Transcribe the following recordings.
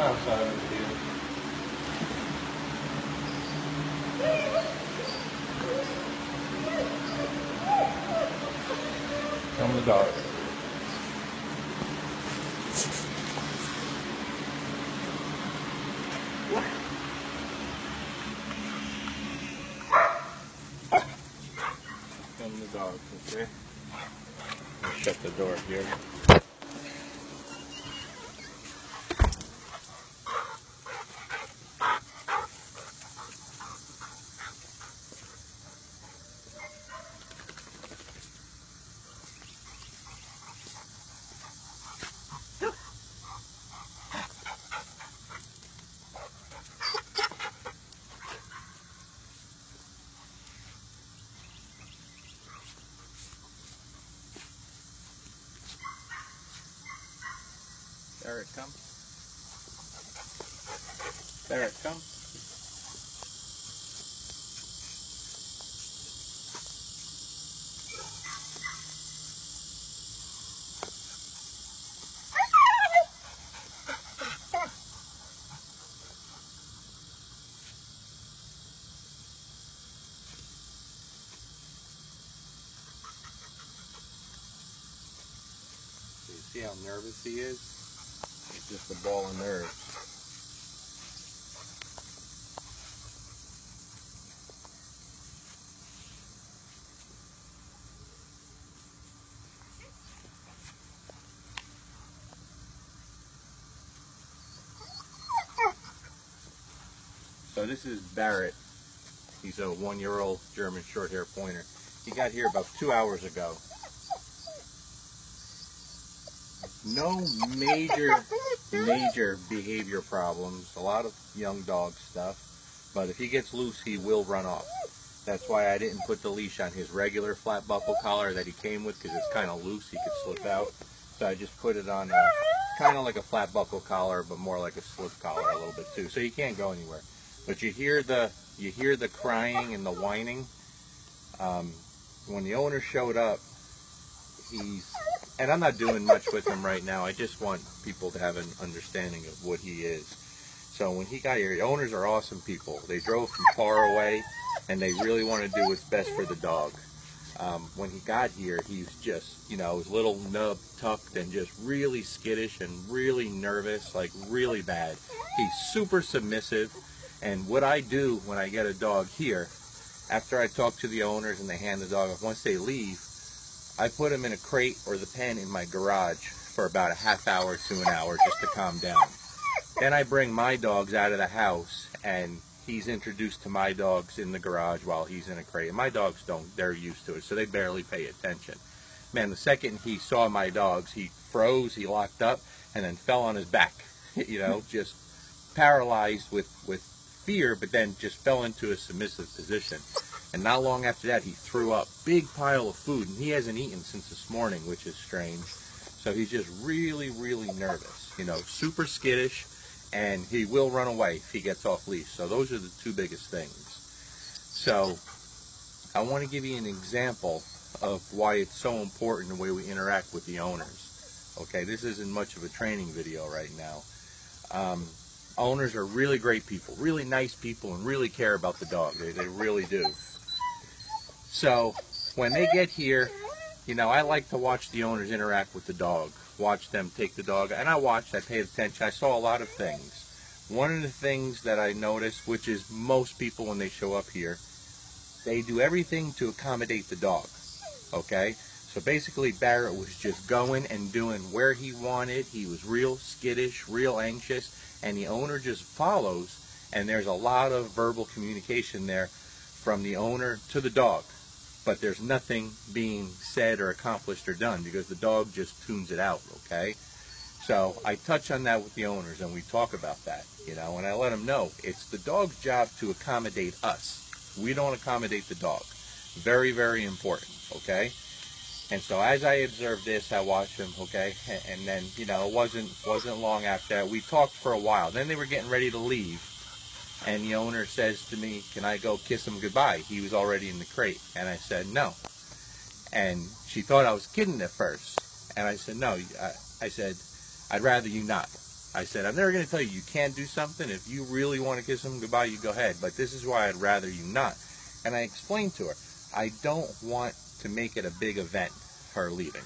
outside in the field. Come the dog. Come the dog, okay? I'll shut the door here. There it comes. There it comes. So you see how nervous he is? It's just a ball of nerves. So this is Barrett. He's a 1-year-old German short-hair pointer. He got here about 2 hours ago. No major behavior problems, a lot of young dog stuff, but if he gets loose he will run off. That's why I didn't put the leash on his regular flat buckle collar that he came with, because it's kind of loose, he could slip out. So I just put it on kind of like a flat buckle collar, but more like a slip collar a little bit too, so he can't go anywhere. But you hear the crying and the whining. When the owner showed up, and I'm not doing much with him right now, I just want people to have an understanding of what he is. So when he got here, the owners are awesome people. They drove from far away, and they really want to do what's best for the dog. When he got here, he's just, his little nub tucked and just really skittish and really nervous, like really bad. He's super submissive, and what I do when I get a dog here, after I talk to the owners and they hand the dog off, once they leave, I put him in a crate or the pen in my garage for about a half hour to an hour just to calm down. Then I bring my dogs out of the house and he's introduced to my dogs in the garage while he's in a crate. And my dogs they're used to it, so they barely pay attention. Man, the second he saw my dogs, he froze, he locked up, and then fell on his back, just paralyzed with fear, but then just fell into a submissive position. And not long after that, he threw up. Big pile of food, and he hasn't eaten since this morning, which is strange. So he's just really, really nervous, super skittish, and he will run away if he gets off leash. So those are the two biggest things. So I want to give you an example of why it's so important the way we interact with the owners. Okay, this isn't much of a training video right now. Owners are really great people, really nice people, and really care about the dog. They really do. So when they get here, I like to watch the owners interact with the dog, watch them take the dog, and I paid attention, I saw a lot of things. One of the things that I noticed, which is most people when they show up here, they do everything to accommodate the dog, okay? So basically Barrett was just going and doing where he wanted. He was real skittish, real anxious, and the owner just follows, and there's a lot of verbal communication there from the owner to the dog. But there's nothing being said or accomplished or done because the dog just tunes it out, okay? So I touch on that with the owners and we talk about that, and I let them know it's the dog's job to accommodate us. We don't accommodate the dog. Very, very important, okay? And so as I observed this, I watched him, okay? And then, it wasn't long after that. We talked for a while. Then they were getting ready to leave. And the owner says to me, can I go kiss him goodbye? He was already in the crate. And I said, no. And she thought I was kidding at first. And I said, no. I said, I'd rather you not. I said, I'm never going to tell you you can't do something. If you really want to kiss him goodbye, you go ahead. But this is why I'd rather you not. And I explained to her, I don't want to make it a big event, her leaving.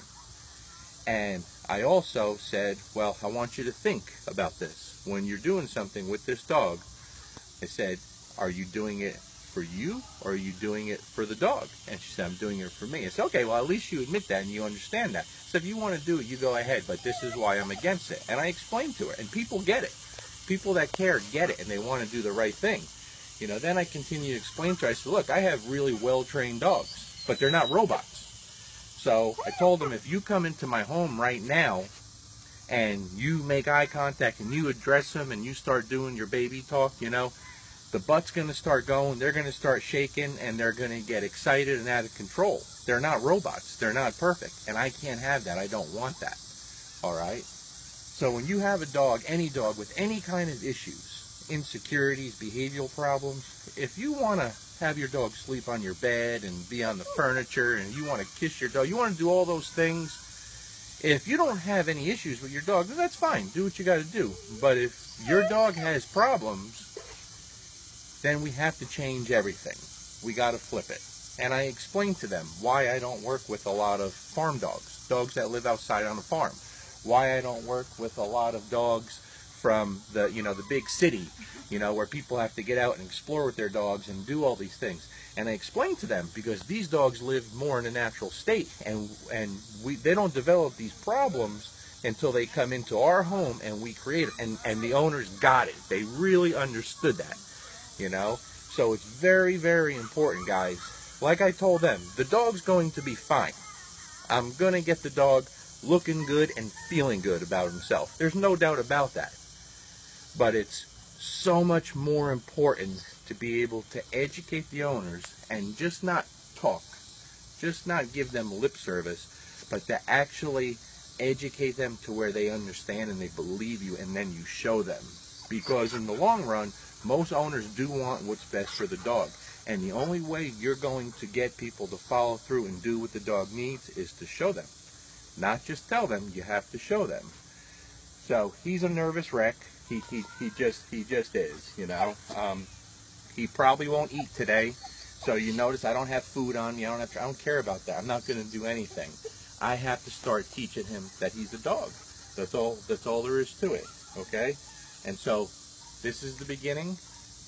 And I also said, well, I want you to think about this. When you're doing something with this dog, I said, are you doing it for you or are you doing it for the dog? And she said, I'm doing it for me. I said, okay, well, at least you admit that and you understand that. So if you want to do it, you go ahead, but this is why I'm against it. And I explained to her, and people get it. People that care get it, and they want to do the right thing. You know, then I continue to explain to her, I said, look, I have really well-trained dogs, but they're not robots. So I told them, if you come into my home right now and you make eye contact and you address them and you start doing your baby talk, you know, the butt's going to start going, they're going to start shaking, and they're going to get excited and out of control. They're not robots. They're not perfect, and I can't have that. I don't want that. All right? So when you have a dog, any dog with any kind of issues, insecurities, behavioral problems, if you want to have your dog sleep on your bed and be on the furniture, and you want to kiss your dog, you want to do all those things, if you don't have any issues with your dog, then that's fine. Do what you got to do. But if your dog has problems, then we have to change everything. We got to flip it. And I explained to them why I don't work with a lot of farm dogs, dogs that live outside on a farm. Why I don't work with a lot of dogs from the, you know, the big city, you know, where people have to get out and explore with their dogs and do all these things. And I explained to them, because these dogs live more in a natural state, and they don't develop these problems until they come into our home and we create it. And the owners got it. They really understood that, you know. So it's very, very important, guys. Like I told them, the dog's going to be fine. I'm going to get the dog looking good and feeling good about himself. There's no doubt about that. But it's so much more important to be able to educate the owners and just not talk, just not give them lip service, but to actually educate them to where they understand and they believe you, and then you show them. Because in the long run, most owners do want what's best for the dog. And the only way you're going to get people to follow through and do what the dog needs is to show them. Not just tell them, you have to show them. So he's a nervous wreck. He just is, you know. He probably won't eat today. So you notice I don't have food on me. I don't care about that. I'm not going to do anything. I have to start teaching him that he's a dog. That's all there is to it. Okay? And so this is the beginning.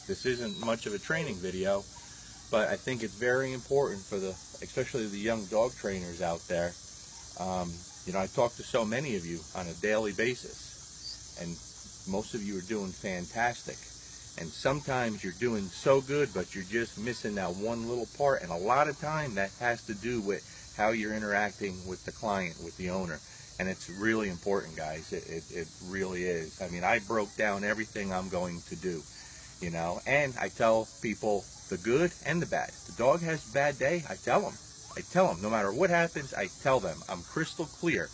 This isn't much of a training video, but I think it's very important for especially the young dog trainers out there. You know, I talk to so many of you on a daily basis, and most of you are doing fantastic. And sometimes you're doing so good, but you're just missing that one little part. And a lot of time that has to do with how you're interacting with the client, with the owner. And it's really important, guys. It really is. I mean, I broke down everything I'm going to do, you know. And I tell people the good and the bad. If the dog has a bad day, I tell them. No matter what happens, I tell them. I'm crystal clear.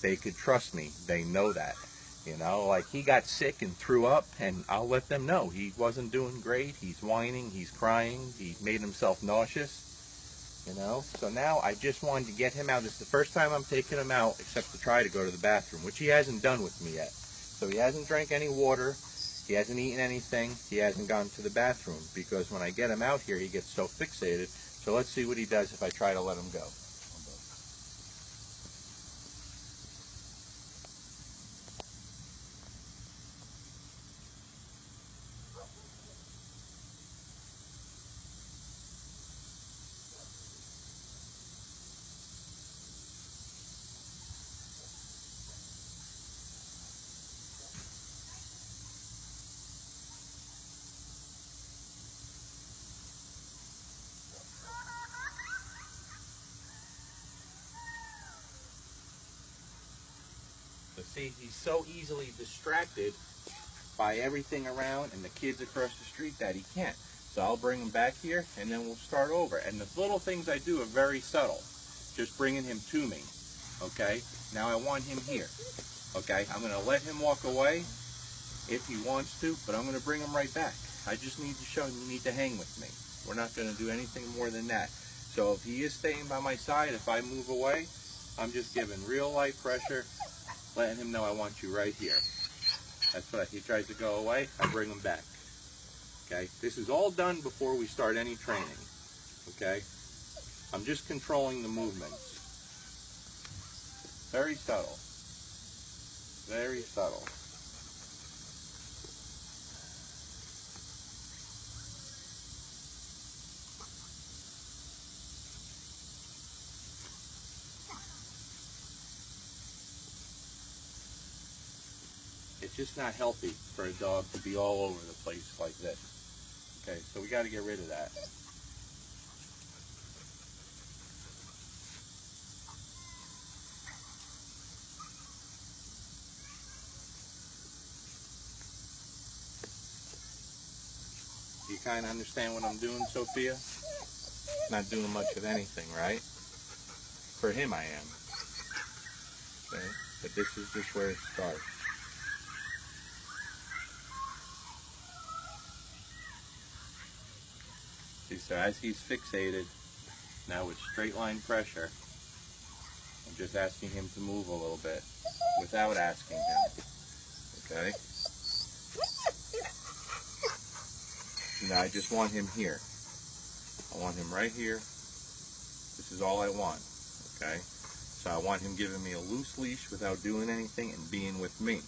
They could trust me. They know that. You know, like he got sick and threw up, and I'll let them know he wasn't doing great. He's whining, he's crying, he made himself nauseous, you know. So now I just wanted to get him out. This is the first time I'm taking him out, except to try to go to the bathroom, which he hasn't done with me yet. So he hasn't drank any water, he hasn't eaten anything, he hasn't gone to the bathroom, because when I get him out here, he gets so fixated. So let's see what he does if I try to let him go. But see, he's so easily distracted by everything around and the kids across the street that he can't. So I'll bring him back here, and then we'll start over. And the little things I do are very subtle. Just bringing him to me, okay? Now I want him here, okay? I'm going to let him walk away if he wants to, but I'm going to bring him right back. I just need to show him you need to hang with me. We're not going to do anything more than that. So if he is staying by my side, if I move away, I'm just giving real light pressure, letting him know I want you right here. That's what he tries to go away, I bring him back. Okay, this is all done before we start any training. Okay, I'm just controlling the movements. Very subtle. Very subtle. It's just not healthy for a dog to be all over the place like this. Okay, so we got to get rid of that. You kind of understand what I'm doing, Sophia? Not doing much of anything, right? For him, I am. Okay, but this is just where it starts. See, so as he's fixated, now with straight line pressure, I'm just asking him to move a little bit without asking him. Okay? Now I just want him here. I want him right here. This is all I want. Okay? So I want him giving me a loose leash without doing anything and being with me.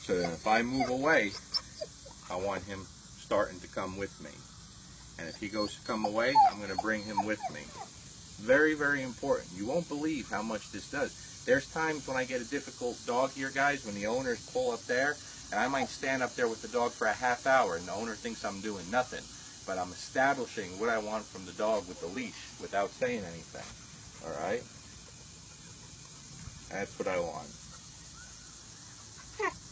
So then if I move away, I want him starting to come with me. And if he goes to come away, I'm going to bring him with me. Very, very important. You won't believe how much this does. There's times when I get a difficult dog here, guys, when the owners pull up there, and I might stand up there with the dog for a half hour, and the owner thinks I'm doing nothing. But I'm establishing what I want from the dog with the leash without saying anything. All right? That's what I want.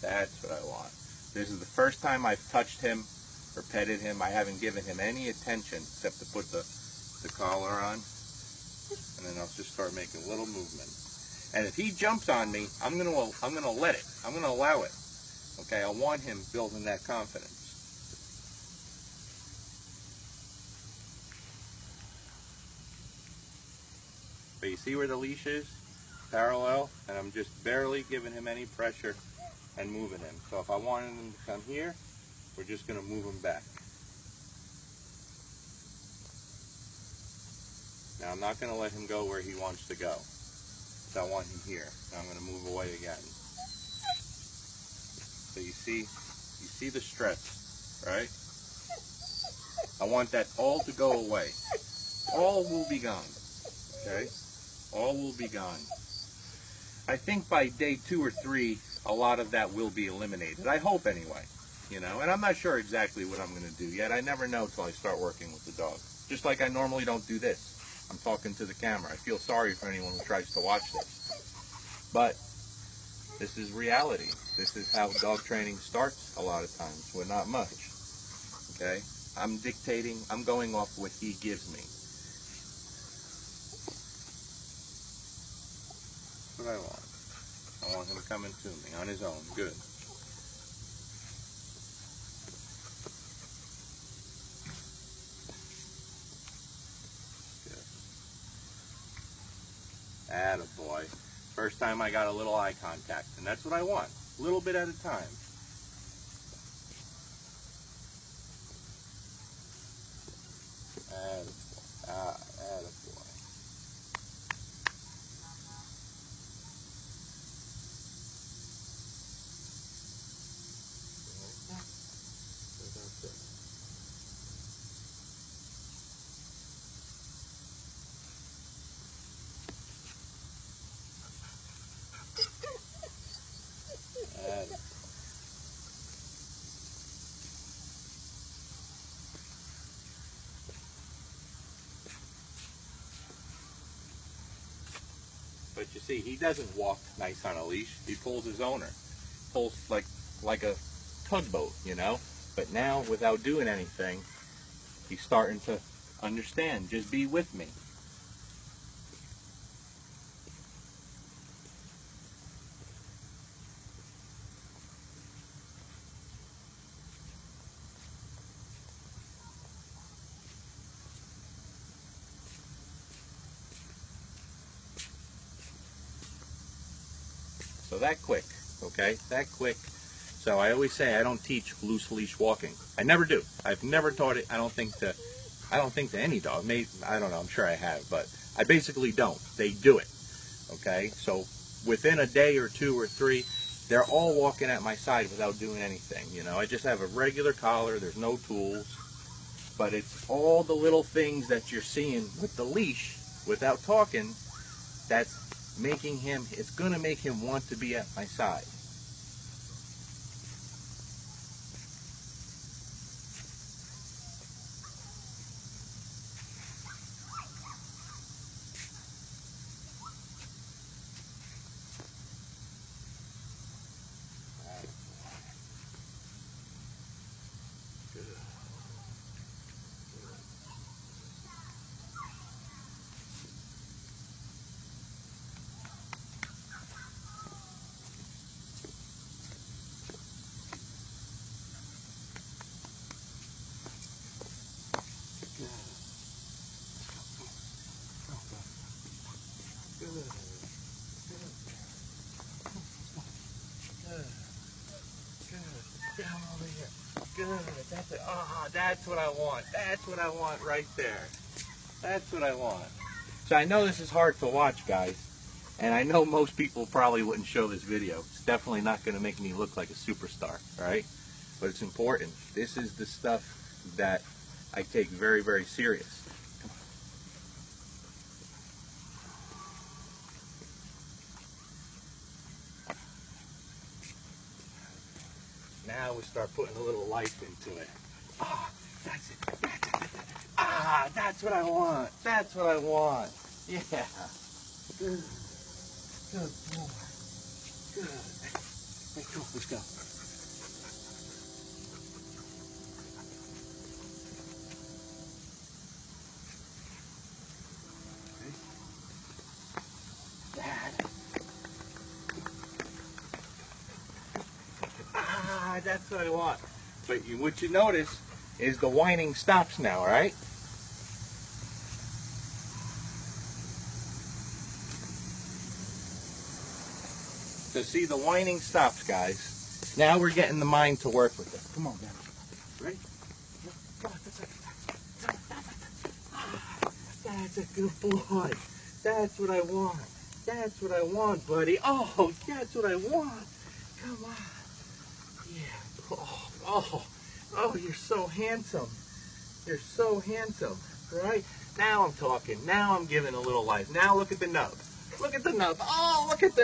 That's what I want. This is the first time I've touched him or petted him. I haven't given him any attention except to put the collar on, and then I'll just start making little movements. And if he jumps on me, I'm gonna let it. I'm gonna allow it. Okay, I want him building that confidence. But you see where the leash is? Parallel, and I'm just barely giving him any pressure and moving him. So if I wanted him to come here, we're just going to move him back. Now I'm not going to let him go where he wants to go. So I want him here. Now I'm going to move away again. So you see the stress, right? I want that all to go away. All will be gone. Okay? All will be gone. I think by day 2 or 3, a lot of that will be eliminated. I hope anyway. You know, and I'm not sure exactly what I'm going to do yet. I never know till I start working with the dog. Just like I normally don't do this. I'm talking to the camera. I feel sorry for anyone who tries to watch this. But this is reality. This is how dog training starts a lot of times, with not much. Okay? I'm dictating. I'm going off what he gives me. That's what I want. I want him coming to me on his own. Good. Attaboy. First time I got a little eye contact, and that's what I want. A little bit at a time. Attaboy. Attaboy. But you see, he doesn't walk nice on a leash. He pulls his owner. Pulls like a tugboat, you know? But now, without doing anything, he's starting to understand. Just be with me. So that quick, okay? That quick. So I always say I don't teach loose leash walking. I never do. I've never taught it. I don't think to any dog. Maybe, I don't know. I'm sure I have, but I basically don't. They do it. Okay. So within a day or two or three, they're all walking at my side without doing anything. You know, I just have a regular collar. There's no tools, but it's all the little things that you're seeing with the leash without talking that's making him. It's gonna make him want to be at my side. Down over here. Good. That's it. Ah, that's what I want. That's what I want right there. That's what I want. So I know this is hard to watch, guys, and I know most people probably wouldn't show this video. It's definitely not going to make me look like a superstar, right? But it's important. This is the stuff that I take very, very serious. Now we start putting a little life into it. Ah, that's it. Ah, that's what I want. That's what I want. Yeah. Good. Good boy. Good. Hey, come on, let's go. Dad. Ah, that's what I want. But what you notice is the whining stops now, right? So see, the whining stops, guys. Now we're getting the mind to work with it. Come on, man. Right? Come on, that's a good boy. That's what I want. That's what I want, buddy. Oh, that's what I want. Come on. Yeah. Oh, you're so handsome. You're so handsome, right? Now I'm talking. Now I'm giving a little life. Now look at the nub. Look at the nub. Oh, look at the